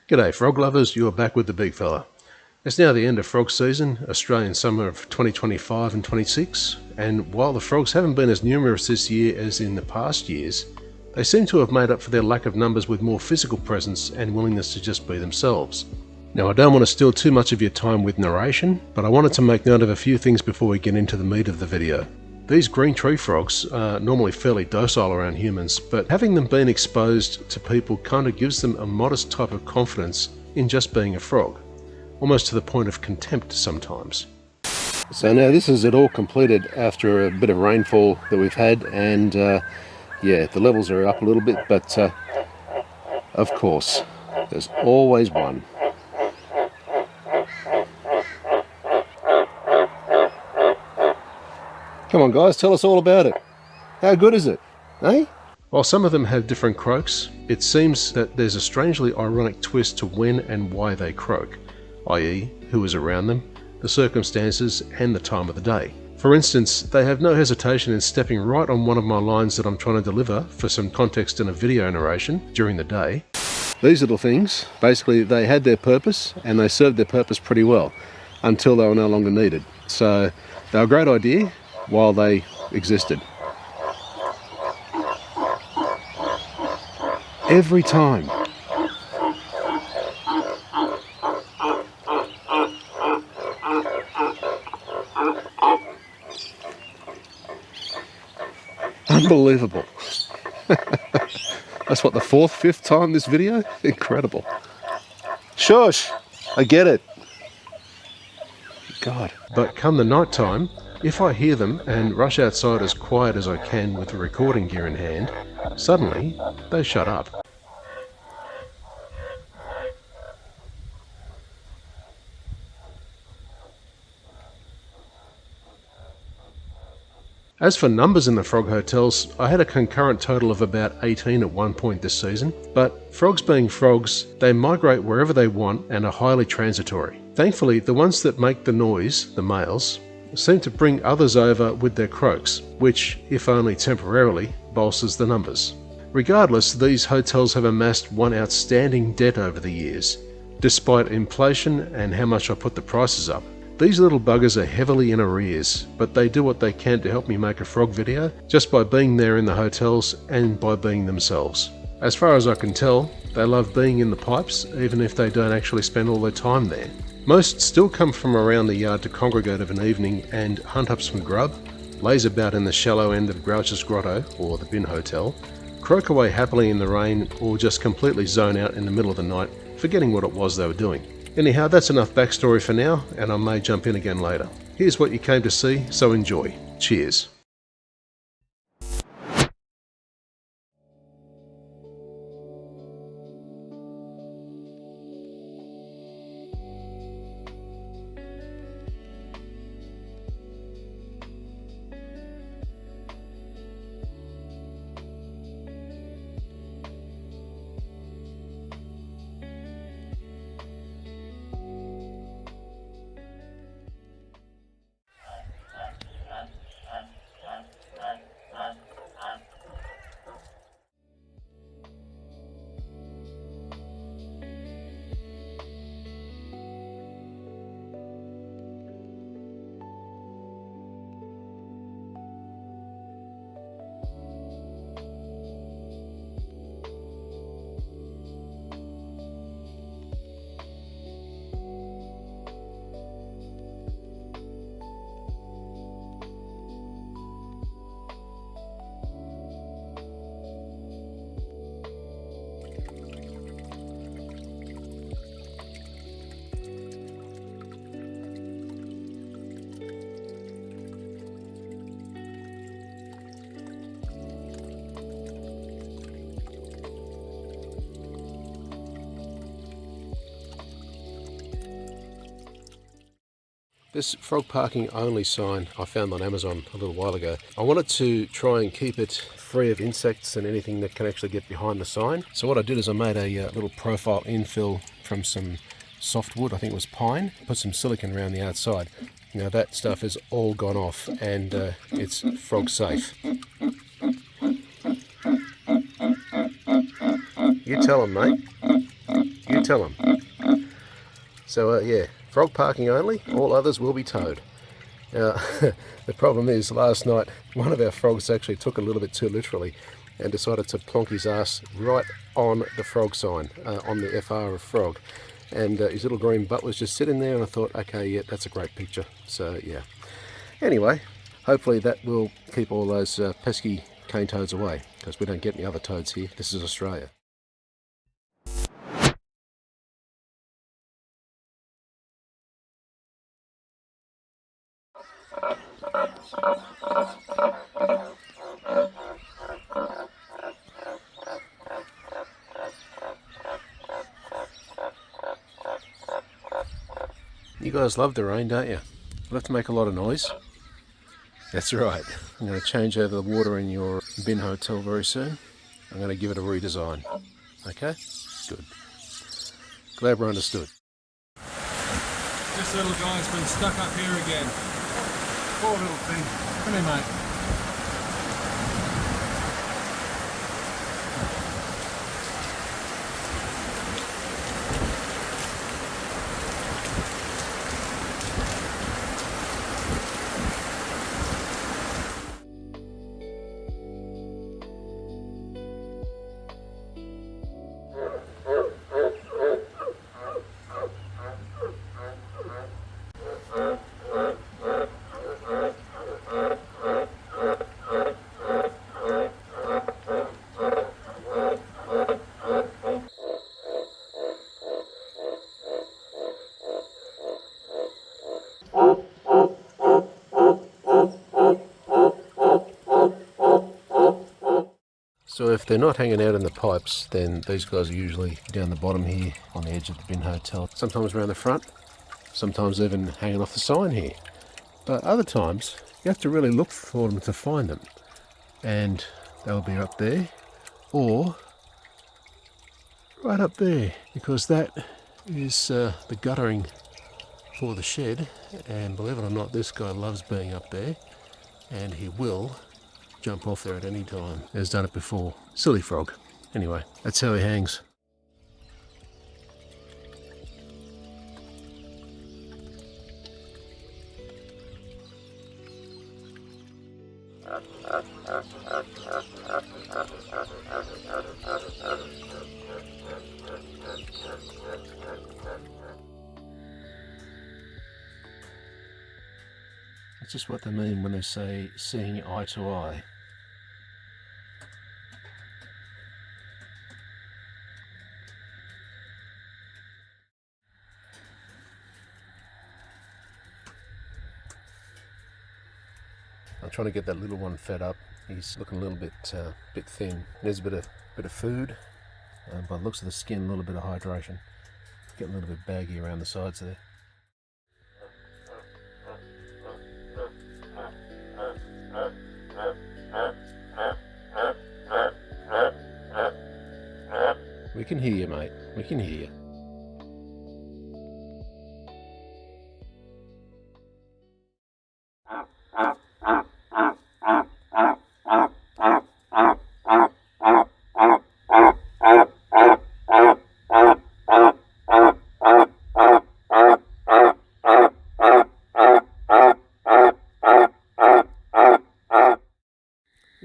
G'day frog lovers, you're back with the big fella. It's now the end of frog season, Australian summer of 2025 and 26, and while the frogs haven't been as numerous this year as in the past years, they seem to have made up for their lack of numbers with more physical presence and willingness to just be themselves. Now I don't want to steal too much of your time with narration, but I wanted to make note of a few things before we get into the meat of the video. These green tree frogs are normally fairly docile around humans, but having them been exposed to people kind of gives them a modest type of confidence in just being a frog, almost to the point of contempt sometimes. So now this is it all completed after a bit of rainfall that we've had, and yeah, the levels are up a little bit, but of course, there's always one. Come on guys, tell us all about it. How good is it, eh? While some of them have different croaks, it seems that there's a strangely ironic twist to when and why they croak, i.e. who is around them, the circumstances and the time of the day. For instance, they have no hesitation in stepping right on one of my lines that I'm trying to deliver for some context in a video narration during the day. These little things, basically they had their purpose and they served their purpose pretty well until they were no longer needed. So they were a great idea while they existed. Every time. Unbelievable. That's what, the fourth, fifth time this video? Incredible. Shush! I get it. God. But come the night time, if I hear them and rush outside as quiet as I can with the recording gear in hand, suddenly they shut up. As for numbers in the frog hotels, I had a concurrent total of about 18 at one point this season, but frogs being frogs, they migrate wherever they want and are highly transitory. Thankfully, the ones that make the noise, the males, seem to bring others over with their croaks, which, if only temporarily, bolsters the numbers. Regardless, these hotels have amassed one outstanding debt over the years, despite inflation and how much I put the prices up. These little buggers are heavily in arrears, but they do what they can to help me make a frog video just by being there in the hotels and by being themselves. As far as I can tell, they love being in the pipes even if they don't actually spend all their time there. Most still come from around the yard to congregate of an evening and hunt up some grub, laze about in the shallow end of Grouch's Grotto, or the Bin Hotel, croak away happily in the rain, or just completely zone out in the middle of the night, forgetting what it was they were doing. Anyhow, that's enough backstory for now, and I may jump in again later. Here's what you came to see, so enjoy. Cheers. This frog parking only sign I found on Amazon a little while ago. I wanted to try and keep it free of insects and anything that can actually get behind the sign. So what I did is I made a little profile infill from some softwood, I think it was pine, put some silicone around the outside. Now that stuff is all gone off and it's frog safe. You tell them, mate. You tell them. So yeah, frog parking only, all others will be towed. The problem is last night one of our frogs actually took it a little bit too literally and decided to plonk his ass right on the frog sign, on the FR of frog. And his little green butt was just sitting there and I thought, okay, yeah, that's a great picture. So yeah. Anyway, hopefully that will keep all those pesky cane toads away, because we don't get any other toads here. This is Australia. You guys love the rain, don't you? You'll have to make a lot of noise. That's right. I'm going to change over the water in your bin hotel very soon. I'm going to give it a redesign. Okay? Good. Glad we're understood. This little guy's been stuck up here again. Poor little thing. Come here, mate. So if they're not hanging out in the pipes, then these guys are usually down the bottom here on the edge of the bin hotel. Sometimes around the front, sometimes even hanging off the sign here. But other times, you have to really look for them to find them. And they'll be up there, or right up there, because that is the guttering for the shed. And believe it or not, this guy loves being up there, and he will jump off there at any time. He's done it before. Silly frog. Anyway, that's how he hangs. That's just what they mean when they say seeing eye to eye. I'm trying to get that little one fed up. He's looking a little bit thin. There's a bit of food. By the looks of the skin, a little bit of hydration. Getting a little bit baggy around the sides there. We can hear you, mate. We can hear you.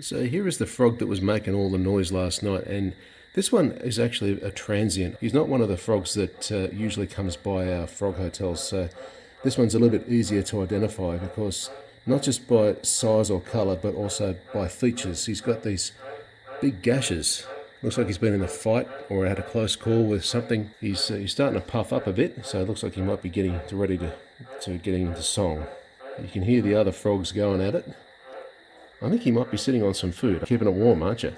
So here is the frog that was making all the noise last night, and this one is actually a transient. He's not one of the frogs that usually comes by our frog hotels, so this one's a little bit easier to identify because not just by size or colour, but also by features. He's got these big gashes. Looks like he's been in a fight or had a close call with something. He's starting to puff up a bit, so it looks like he might be getting ready to getting into song. You can hear the other frogs going at it. I think he might be sitting on some food. Keeping it warm, aren't you?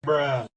Bruh.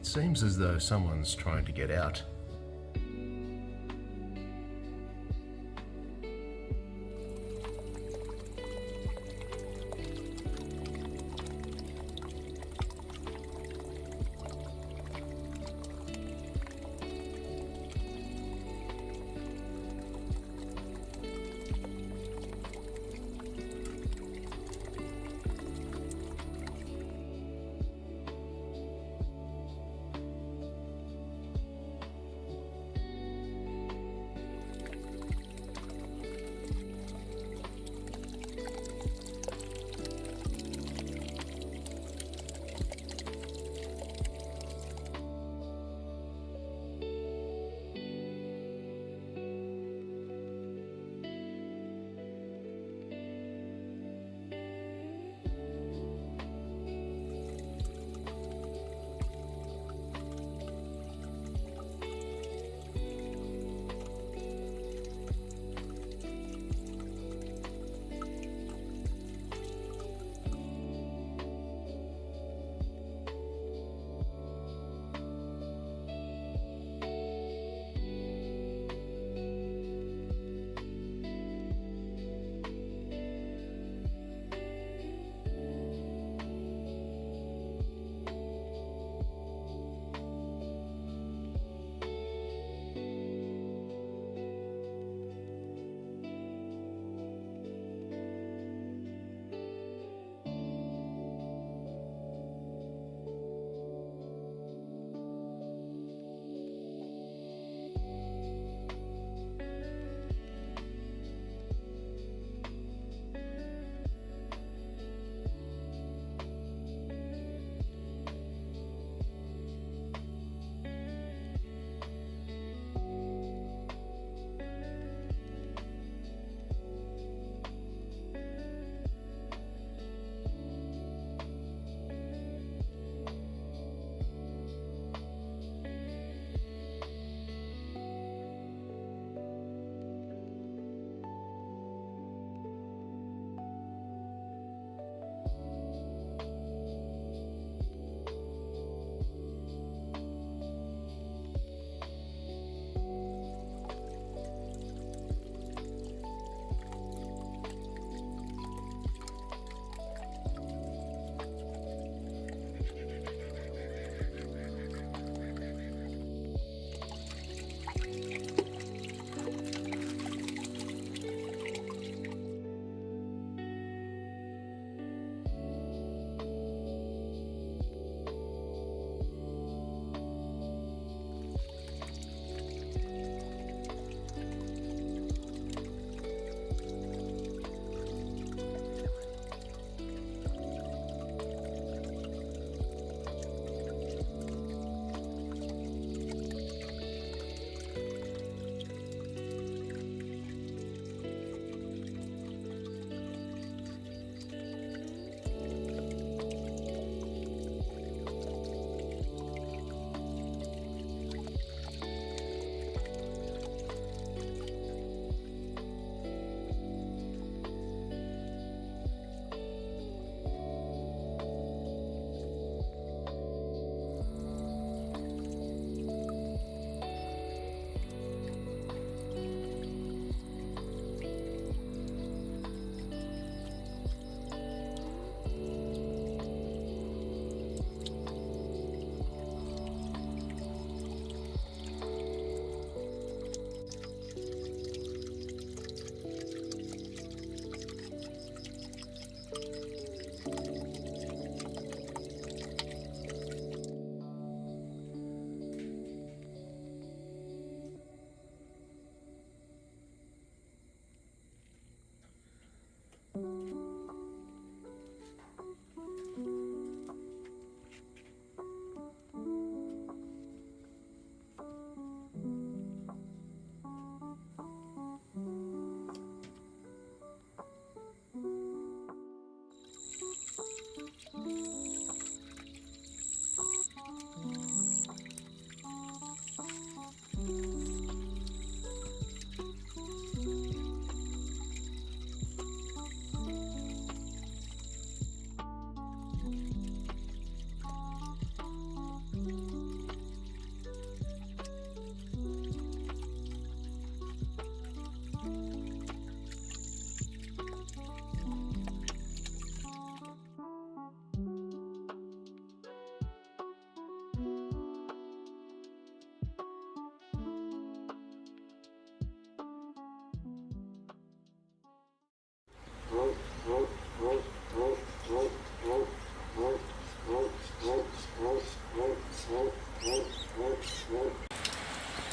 It seems as though someone's trying to get out.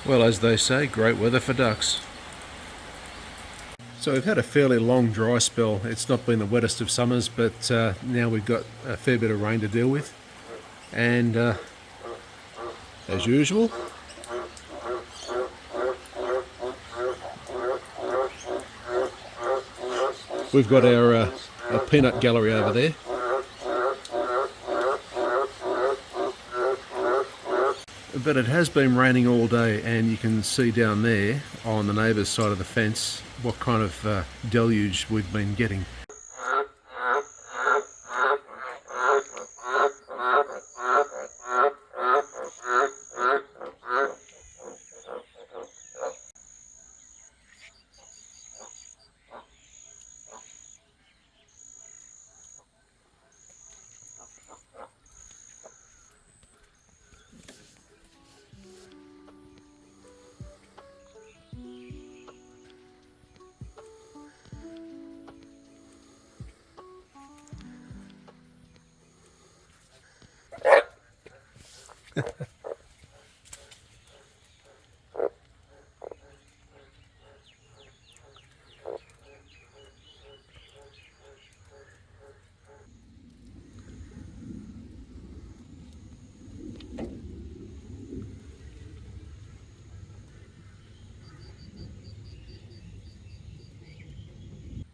Well, as they say, great weather for ducks. So we've had a fairly long dry spell. It's not been the wettest of summers, but now we've got a fair bit of rain to deal with. And as usual, we've got our peanut gallery over there. But it has been raining all day, and you can see down there on the neighbour's side of the fence what kind of deluge we've been getting.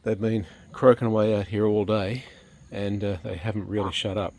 They've been croaking away out here all day, and they haven't really shut up.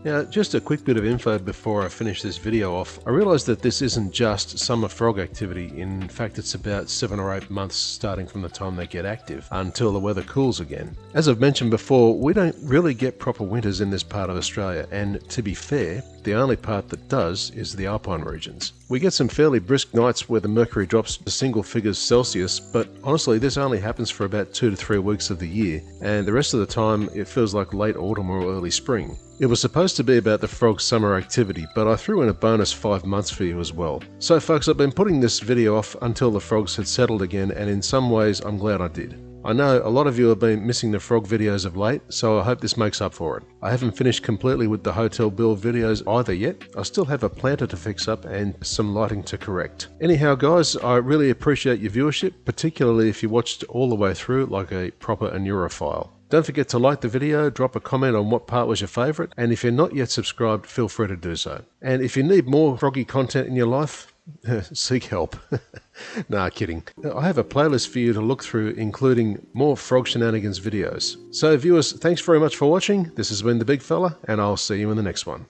Now, just a quick bit of info before I finish this video off. I realised that this isn't just summer frog activity. In fact, it's about 7 or 8 months starting from the time they get active until the weather cools again. As I've mentioned before, we don't really get proper winters in this part of Australia, and to be fair, the only part that does is the alpine regions. We get some fairly brisk nights where the mercury drops to single figures Celsius, but honestly this only happens for about 2 to 3 weeks of the year, and the rest of the time it feels like late autumn or early spring. It was supposed to be about the frog's summer activity, but I threw in a bonus 5 months for you as well. So folks, I've been putting this video off until the frogs had settled again, and in some ways I'm glad I did. I know a lot of you have been missing the frog videos of late, so I hope this makes up for it. I haven't finished completely with the hotel build videos either yet. I still have a planter to fix up and some lighting to correct. Anyhow guys, I really appreciate your viewership, particularly if you watched all the way through like a proper Neurophile. Don't forget to like the video, drop a comment on what part was your favourite, and if you're not yet subscribed, feel free to do so. And if you need more froggy content in your life, seek help. Nah, kidding. I have a playlist for you to look through, including more Frog Shenanigans videos. So viewers, thanks very much for watching. This has been The Big Fella, and I'll see you in the next one.